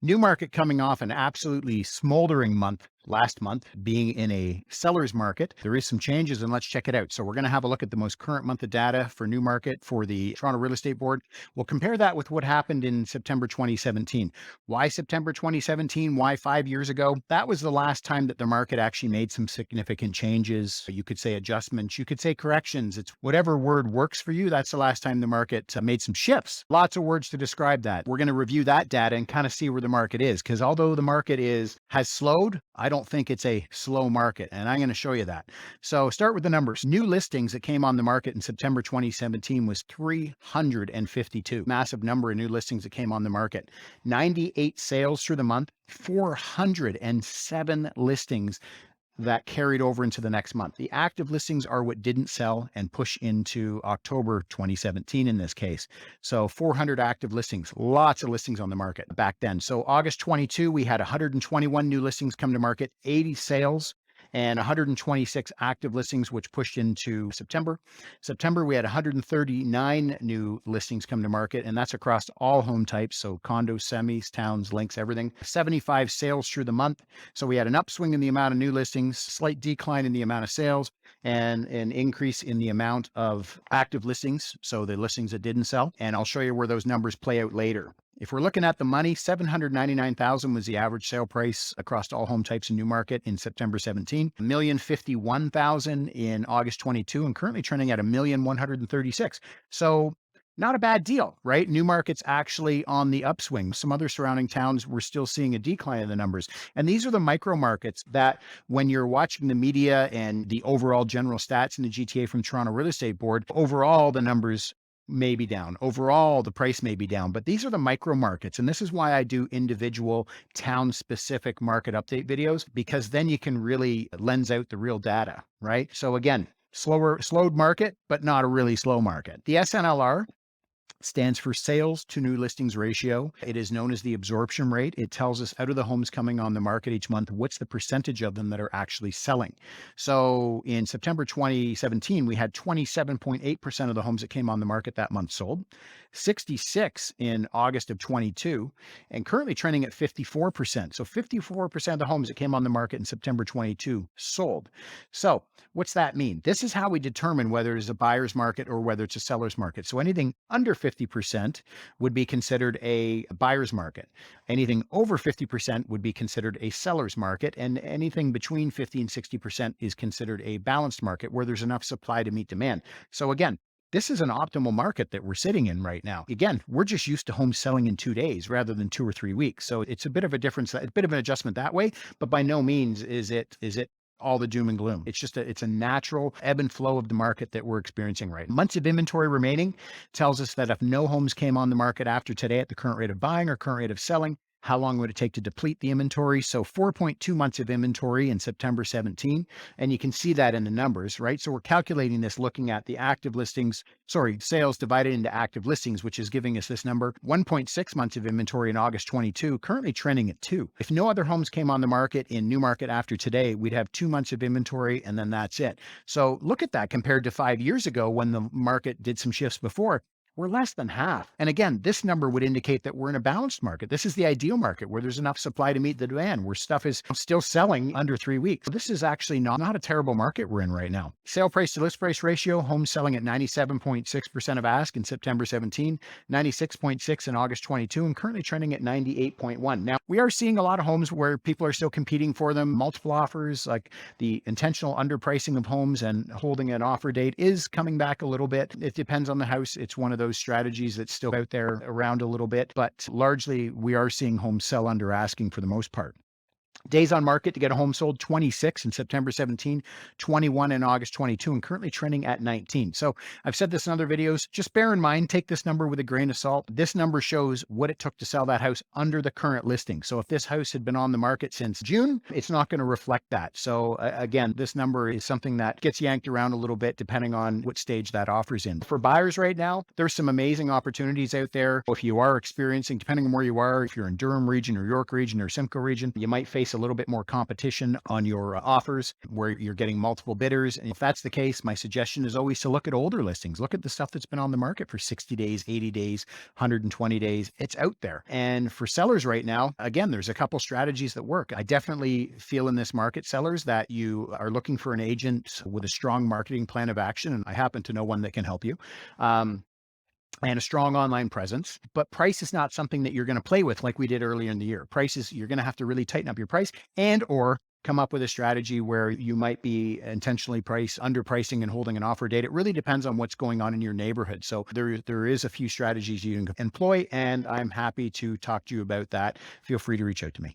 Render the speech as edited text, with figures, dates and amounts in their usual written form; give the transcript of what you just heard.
Newmarket coming off an absolutely smoldering month last month, being in a seller's market. There is some changes, and let's check it out. So we're going to have a look at the most current month of data for Newmarket for the Toronto Real Estate Board. We'll compare that with what happened in September 2017. Why September 2017? Why 5 years ago? That was the last time that the market actually made some significant changes. You could say adjustments, you could say corrections. It's whatever word works for you. That's the last time the market made some shifts. Lots of words to describe that. We're going to review that data and kind of see where the market is, because although the market has slowed, I don't think it's a slow market, and I'm going to show you that. So start with the numbers. New listings that came on the market in September 2017 was 352. Massive number of new listings that came on the market. 98 sales through the month, 407 listings that carried over into the next month. The active listings are what didn't sell and push into October 2017 in this case. So 400 active listings, lots of listings on the market back then. So August 22, we had 121 new listings come to market, 80 sales, and 126 active listings, which pushed into September. September, we had 139 new listings come to market, and that's across all home types. So condos, semis, towns, links, everything. 75 sales through the month. So we had an upswing in the amount of new listings, slight decline in the amount of sales, and an increase in the amount of active listings. So the listings that didn't sell. And I'll show you where those numbers play out later. If we're looking at the money, $799,000 was the average sale price across all home types in Newmarket in September 17, $1,051,000 in August 22, and currently trending at $1,136,000. So not a bad deal, right? Newmarket's actually on the upswing. Some other surrounding towns, we're still seeing a decline in the numbers. And these are the micro markets that when you're watching the media and the overall general stats in the GTA from Toronto Real Estate Board, overall the numbers may be down. Overall, the price may be down, but these are the micro markets. And this is why I do individual town specific market update videos, because then you can really lens out the real data, right? So again, slowed market, but not a really slow market. The SNLR stands for sales to new listings ratio. It is known as the absorption rate. It tells us out of the homes coming on the market each month, what's the percentage of them that are actually selling. So in September 2017, we had 27.8% of the homes that came on the market that month sold, 66 in August of 22, and currently trending at 54%. So 54% of the homes that came on the market in September 22 sold. So what's that mean? This is how we determine whether it's a buyer's market or whether it's a seller's market. So anything under 50% would be considered a buyer's market. Anything over 50% would be considered a seller's market. And anything between 50 and 60% is considered a balanced market where there's enough supply to meet demand. So again, this is an optimal market that we're sitting in right now. Again, we're just used to homes selling in 2 days rather than 2 or 3 weeks. So it's a bit of a difference, a bit of an adjustment that way, but by no means is it all the doom and gloom. It's a natural ebb and flow of the market that we're experiencing right now. Months of inventory remaining tells us that if no homes came on the market after today at the current rate of buying or current rate of selling, how long would it take to deplete the inventory? So 4.2 months of inventory in September 17. And you can see that in the numbers, right? So we're calculating this looking at the sales divided into active listings, which is giving us this number. 1.6 months of inventory in August 22, currently trending at 2. If no other homes came on the market in Newmarket after today, we'd have 2 months of inventory and then that's it. So look at that compared to 5 years ago when the market did some shifts before. We're less than half. And again, this number would indicate that we're in a balanced market. This is the ideal market where there's enough supply to meet the demand, where stuff is still selling under 3 weeks. This is actually not a terrible market we're in right now. Sale price to list price ratio, homes selling at 97.6% of ask in September 17, 96.6 in August 22, and currently trending at 98.1. Now, we are seeing a lot of homes where people are still competing for them. Multiple offers, like the intentional underpricing of homes and holding an offer date is coming back a little bit. It depends on the house. It's one of those strategies that's still out there around a little bit, but largely we are seeing homes sell under asking for the most part. Days on market to get a home sold, 26 in September 17, 21 in August 22, and currently trending at 19. So I've said this in other videos, just bear in mind, take this number with a grain of salt. This number shows what it took to sell that house under the current listing. So if this house had been on the market since June, it's not going to reflect that. So again, this number is something that gets yanked around a little bit depending on what stage that offer's in. For buyers right now, there's some amazing opportunities out there. If you are experiencing, depending on where you are, if you're in Durham region or York region or Simcoe region, you might face a little bit more competition on your offers where you're getting multiple bidders. And if that's the case, my suggestion is always to look at older listings. Look at the stuff that's been on the market for 60 days, 80 days, 120 days. It's out there. And for sellers right now, again, there's a couple strategies that work. I definitely feel in this market, sellers, that you are looking for an agent with a strong marketing plan of action. And I happen to know one that can help you. And a strong online presence. But price is not something that you're going to play with like we did earlier in the year. Prices, you're going to have to really tighten up your price and or come up with a strategy where you might be intentionally underpricing and holding an offer date. It really depends on what's going on in your neighborhood. So there is a few strategies you can employ, and I'm happy to talk to you about that. Feel free to reach out to me.